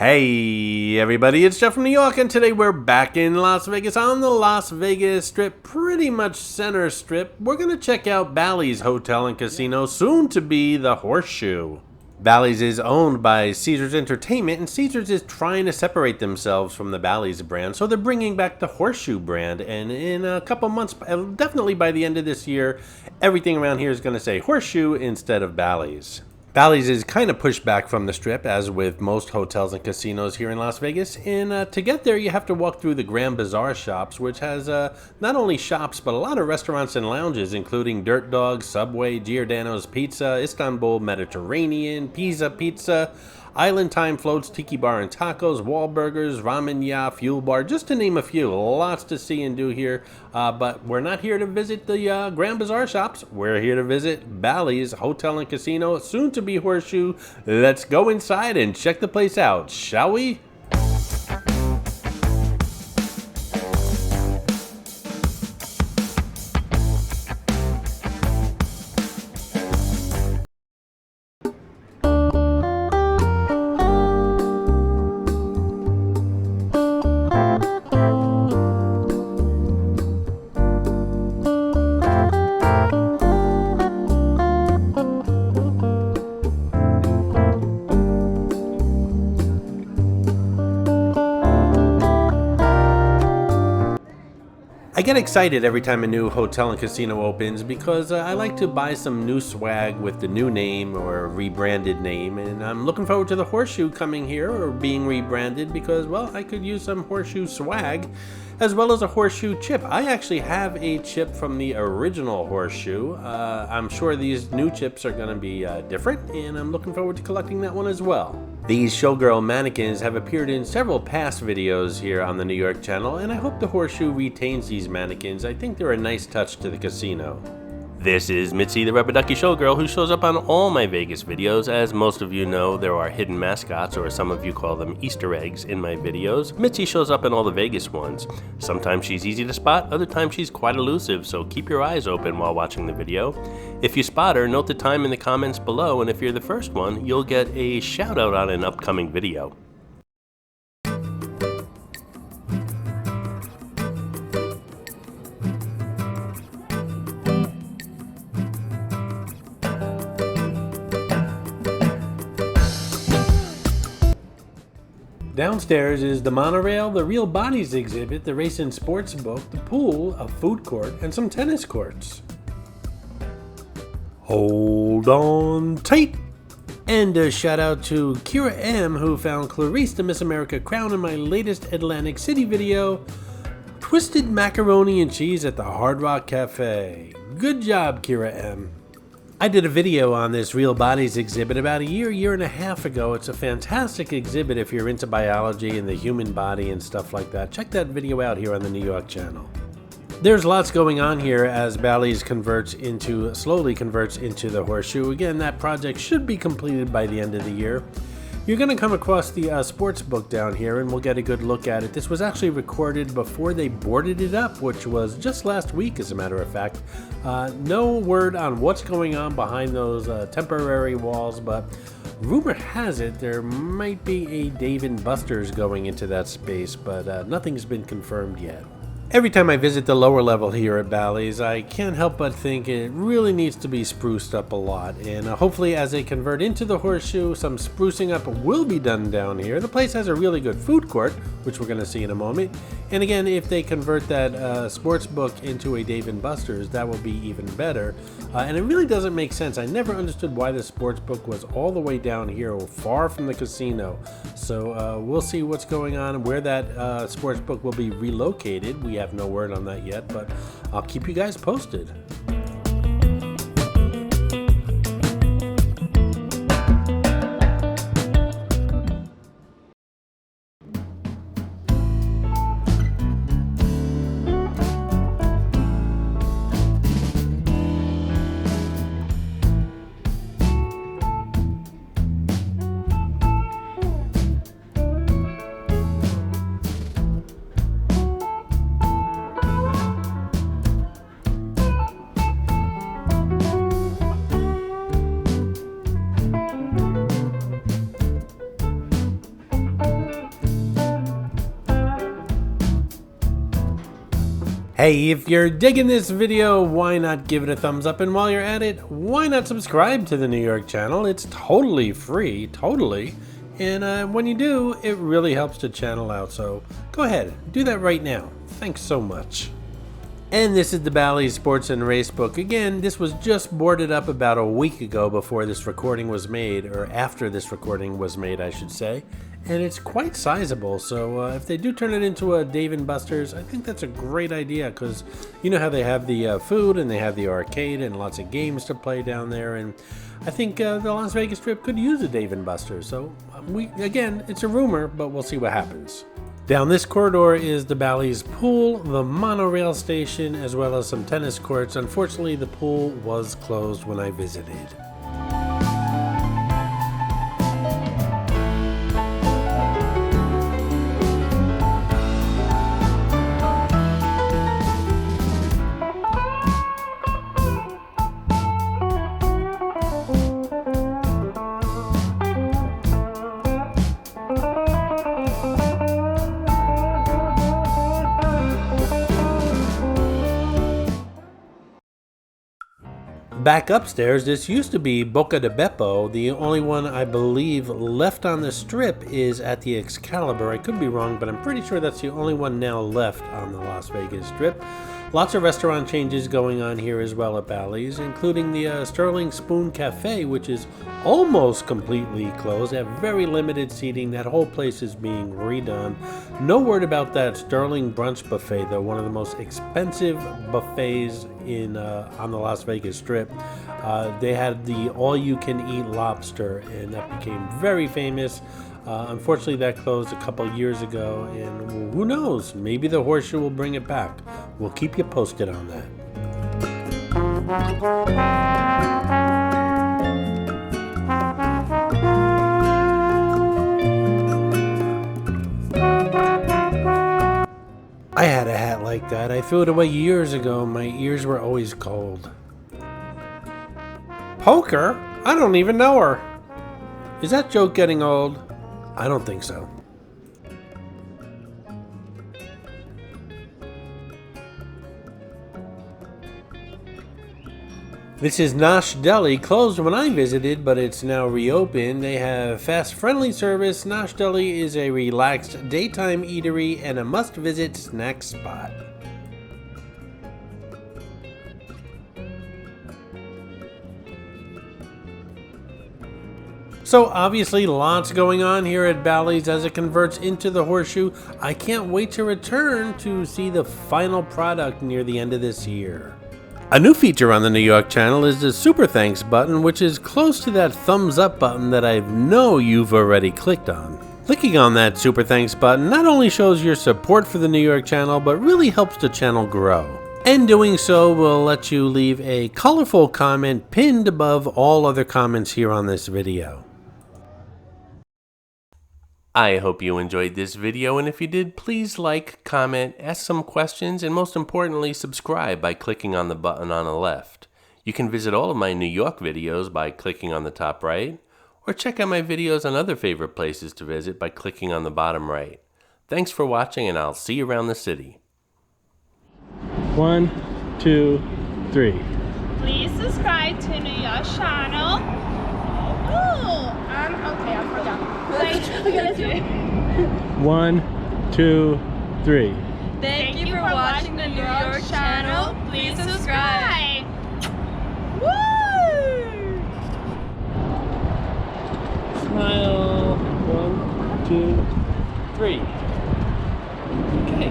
Hey everybody, it's Jeff from New York, and today we're back in Las Vegas on the Las Vegas Strip, pretty much center strip. We're going to check out Bally's Hotel and Casino, soon to be the Horseshoe. Bally's is owned by Caesars Entertainment, and Caesars is trying to separate themselves from the Bally's brand, so they're bringing back the Horseshoe brand, and in a couple months, definitely by the end of this year, everything around here is going to say Horseshoe instead of Bally's. Bally's is kind of pushed back from the strip, as with most hotels and casinos here in Las Vegas, and to get there you have to walk through the Grand Bazaar shops, which has not only shops but a lot of restaurants and lounges, including Dirt Dog, Subway, Giordano's Pizza, Istanbul Mediterranean, Pizza Pizza, Island Time Floats, Tiki Bar and Tacos, Wahlburgers, Ramen Ya, Fuel Bar, just to name a few. Lots to see and do here, but we're not here to visit the Grand Bazaar shops. We're here to visit Bally's Hotel and Casino, soon to be Horseshoe. Let's go inside and check the place out, shall we? I get excited every time a new hotel and casino opens because I like to buy some new swag with the new name or rebranded name, and I'm looking forward to the Horseshoe coming here or being rebranded because, well, I could use some Horseshoe swag as well as a Horseshoe chip. I actually have a chip from the original Horseshoe. I'm sure these new chips are going to be different, and I'm looking forward to collecting that one as well. These showgirl mannequins have appeared in several past videos here on the New York channel, and I hope the Horseshoe retains these mannequins. I think they're a nice touch to the casino. This is Mitzi, the Rubber Ducky Showgirl, who shows up on all my Vegas videos. As most of you know, there are hidden mascots, or some of you call them Easter eggs, in my videos. Mitzi shows up in all the Vegas ones. Sometimes she's easy to spot, other times she's quite elusive, so keep your eyes open while watching the video. If you spot her, note the time in the comments below, and if you're the first one, you'll get a shout out on an upcoming video. Downstairs is the monorail, the Real Bodies exhibit, the race and sports book, the pool, a food court, and some tennis courts. Hold on tight! And a shout out to Kira M, who found Clarice the Miss America crown in my latest Atlantic City video, Twisted Macaroni and Cheese at the Hard Rock Cafe. Good job, Kira M. I did a video on this Real Bodies exhibit about a year and a half ago. It's a fantastic exhibit if you're into biology and the human body and stuff like that. Check that video out here on the New York channel. There's lots going on here as Bally's slowly converts into the Horseshoe. Again, that project should be completed by the end of the year. You're going to come across the sports book down here, and we'll get a good look at it. This was actually recorded before they boarded it up, which was just last week, as a matter of fact. No word on what's going on behind those temporary walls, but rumor has it there might be a Dave & Buster's going into that space, but nothing's been confirmed yet. Every time I visit the lower level here at Bally's, I can't help but think it really needs to be spruced up a lot, and hopefully as they convert into the Horseshoe, some sprucing up will be done down here. The place has a really good food court, which we're going to see in a moment, and again, if they convert that sports book into a Dave & Buster's, that will be even better, and it really doesn't make sense. I never understood why the sports book was all the way down here, far from the casino, so we'll see what's going on and where that sports book will be relocated. We have no word on that yet, but I'll keep you guys posted. Hey, if you're digging this video, why not give it a thumbs up? And while you're at it, why not subscribe to the New York channel? It's totally free, totally. And when you do, it really helps the channel out. So go ahead, do that right now. Thanks so much. And this is the Bally Sports and Race book. Again, this was just boarded up about a week ago before this recording was made, or after this recording was made, I should say. And it's quite sizable, so if they do turn it into a Dave & Buster's, I think that's a great idea, because you know how they have the food and they have the arcade and lots of games to play down there, and I think the Las Vegas Strip could use a Dave & Buster's. So again, it's a rumor, but we'll see what happens. Down this corridor is the Bally's pool, the monorail station, as well as some tennis courts. Unfortunately, the pool was closed when I visited. Back upstairs, this used to be Boca de Beppo. The only one I believe left on the strip is at the Excalibur. I could be wrong, but I'm pretty sure that's the only one now left on the Las Vegas Strip. Lots of restaurant changes going on here as well at Bally's, including the Sterling Spoon Cafe, which is almost completely closed. They have very limited seating. That whole place is being redone. No word about that Sterling Brunch Buffet, though, one of the most expensive buffets on the Las Vegas Strip. They had the all-you-can-eat lobster, and that became very famous. Unfortunately, that closed a couple years ago, and who knows, maybe the Horseshoe will bring it back. We'll keep you posted on that. I had a hat like that. I threw it away years ago. My ears were always cold. Poker? I don't even know her. Is that joke getting old? I don't think so. This is Nosh Deli, closed when I visited, but it's now reopened. They have fast, friendly service. Nosh Deli is a relaxed daytime eatery and a must-visit snack spot. So obviously lots going on here at Bally's as it converts into the Horseshoe. I can't wait to return to see the final product near the end of this year. A new feature on the New York channel is the Super Thanks button, which is close to that thumbs up button that I know you've already clicked on. Clicking on that Super Thanks button not only shows your support for the New York channel, but really helps the channel grow. And doing so will let you leave a colorful comment pinned above all other comments here on this video. I hope you enjoyed this video, and if you did, please like, comment, ask some questions, and most importantly, subscribe by clicking on the button on the left. You can visit all of my New York videos by clicking on the top right, or check out my videos on other favorite places to visit by clicking on the bottom right. Thanks for watching, and I'll see you around the city. 1, 2, 3. Please subscribe to New York channel. Oh, okay, I forgot. Okay, let's do it. 1, 2, 3. Thank you for watching the New York channel. Please subscribe. Woo! Smile. 1, 2, 3. Okay.